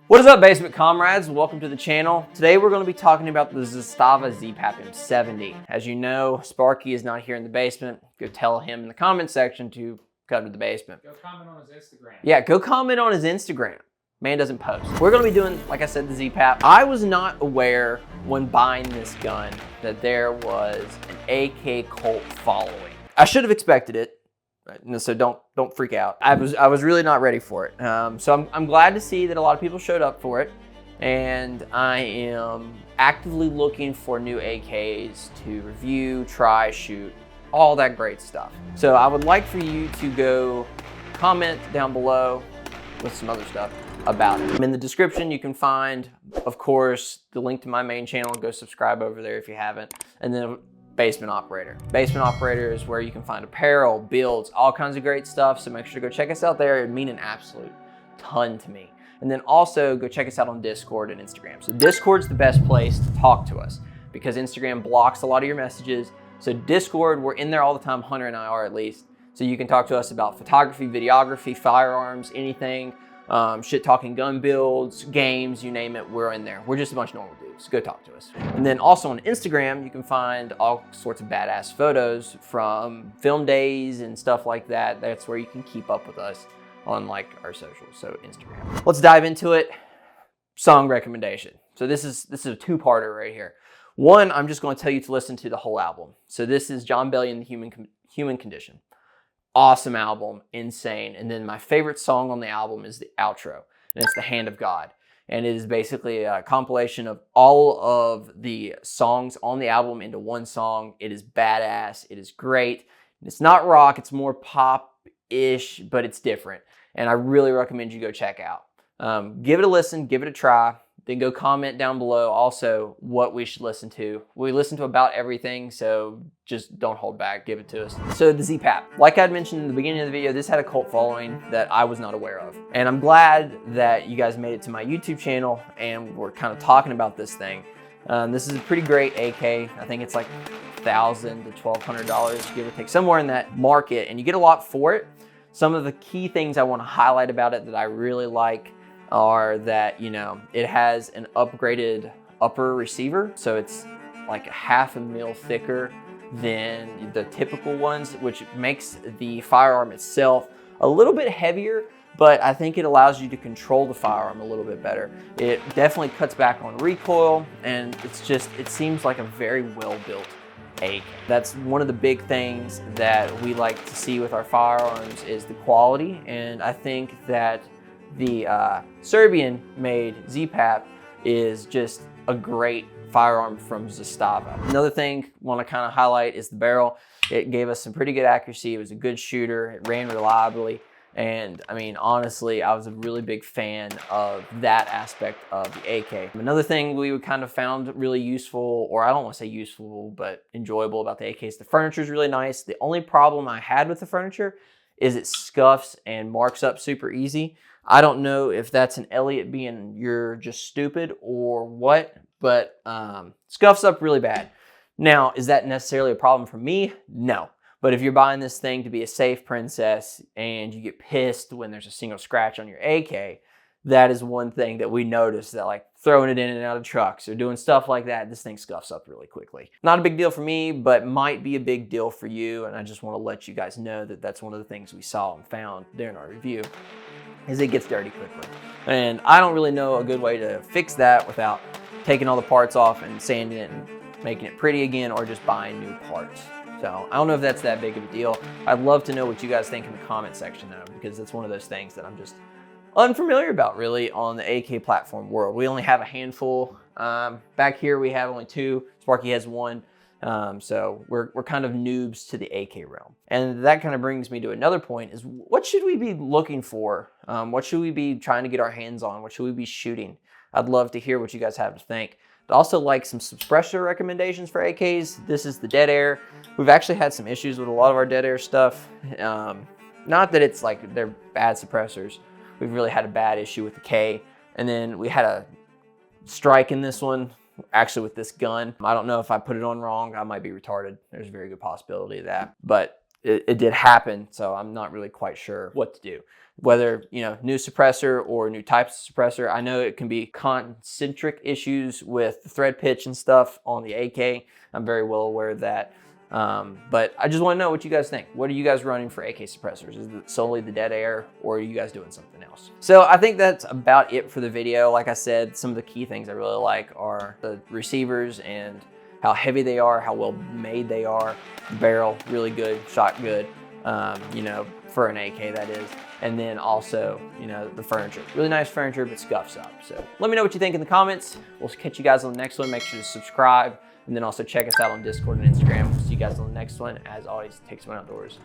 What is up, basement comrades? Welcome to the channel. Today we're going to be talking about the Zastava ZPAP M70. As you know, Sparky is not here in the basement. Go tell him in the comment section to come to the basement. Go comment on his Instagram. Yeah, go comment on his Instagram. Man doesn't post. We're going to be doing, like I said, the ZPAP. I was not aware when buying this gun that there was an AK cult following. I should have expected it. So don't freak out. I was really not ready for it. So I'm glad to see that a lot of people showed up for it, and I am actively looking for new AKs to review, try, shoot, all that great stuff. So I would like for you to go comment down below with some other stuff about it. In the description you can find, of course, the link to my main channel. Go subscribe over there if you haven't, and then Basement Operator. Basement Operator is where you can find apparel, builds, all kinds of great stuff. So make sure to go check us out there. It'd mean an absolute ton to me. And then also go check us out on Discord and Instagram. So Discord's the best place to talk to us because Instagram blocks a lot of your messages. So Discord, we're in there all the time, Hunter and I are at least. So you can talk to us about photography, videography, firearms, anything, shit talking gun builds, games, you name it, we're in there. We're just a bunch of normal dudes. Go talk to us. And then also on Instagram, you can find all sorts of badass photos from film days and stuff like that. That's where you can keep up with us on like our socials, so Instagram. Let's dive into it. Song recommendation. So this is a two-parter right here. One, I'm just going to tell you to listen to the whole album. So this is Jon Bellion, The Human Condition. Awesome album, insane. And then my favorite song on the album is the outro, and it's The Hand of God. And it is basically a compilation of all of the songs on the album into one song. It is badass, it is great. It's not rock, it's more pop-ish, but it's different. And I really recommend you go check out. Give it a listen, give it a try. Then go comment down below also what we should listen to. We listen to about everything, so just don't hold back, give it to us. So the ZPAP, like I'd mentioned in the beginning of the video, this had a cult following that I was not aware of. And I'm glad that you guys made it to my YouTube channel and we're kind of talking about this thing. This is a pretty great AK. I think it's like $1,000 to $1,200, give or take, somewhere in that market, and you get a lot for it. Some of the key things I want to highlight about it that I really like are that, you know, it has an upgraded upper receiver. So it's like a 1/2 mil thicker than the typical ones, which makes the firearm itself a little bit heavier, but I think it allows you to control the firearm a little bit better. It definitely cuts back on recoil, and it seems like a very well-built AK. That's one of the big things that we like to see with our firearms is the quality, and I think that the Serbian-made ZPAP is just a great firearm from Zastava. Another thing I want to kind of highlight is the barrel. It gave us some pretty good accuracy. It was a good shooter. It ran reliably. And I mean, honestly, I was a really big fan of that aspect of the AK. Another thing we kind of found really useful, or I don't want to say useful, but enjoyable about the AK is the furniture is really nice. The only problem I had with the furniture is it scuffs and marks up super easy. I don't know if that's an Elliot being you're just stupid or what, but scuffs up really bad. Now, is that necessarily a problem for me? No. But if you're buying this thing to be a safe princess and you get pissed when there's a single scratch on your AK, that is one thing that we noticed, that like throwing it in and out of trucks or doing stuff like that, this thing scuffs up really quickly. Not a big deal for me, but might be a big deal for you. And I just want to let you guys know that that's one of the things we saw and found during our review, is it gets dirty quickly. And I don't really know a good way to fix that without taking all the parts off and sanding it and making it pretty again, or just buying new parts. So I don't know if that's that big of a deal. I'd love to know what you guys think in the comment section though, because it's one of those things that I'm just unfamiliar about really on the AK platform world. We only have a handful. Back here we have only 2. Sparky has 1. So we're kind of noobs to the AK realm. And that kind of brings me to another point, is what should we be looking for? What should we be trying to get our hands on? What should we be shooting? I'd love to hear what you guys have to think. I'd also like some suppressor recommendations for AKs. This is the Dead Air. We've actually had some issues with a lot of our Dead Air stuff. Not that it's like they're bad suppressors. We've really had a bad issue with the K. And then we had a strike in this one, actually with this gun. I don't know if I put it on wrong. I might be retarded. There's a very good possibility of that. But it did happen, so I'm not really quite sure what to do. Whether, you know, new suppressor or new types of suppressor. I know it can be concentric issues with the thread pitch and stuff on the AK. I'm very well aware of that. But I just want to know what you guys think. What are you guys running for AK suppressors? Is it solely the dead air, or are you guys doing something else? So I think that's about it for the video. Like I said, some of the key things I really like are the receivers and how heavy they are, how well made they are. The barrel, really good, shot good, you know, for an AK that is. And then also, you know, the furniture. Really nice furniture, but scuffs up. So let me know what you think in the comments. We'll catch you guys on the next one. Make sure to subscribe. And then also check us out on Discord and Instagram. We'll see you guys on the next one. As always, take someone outdoors.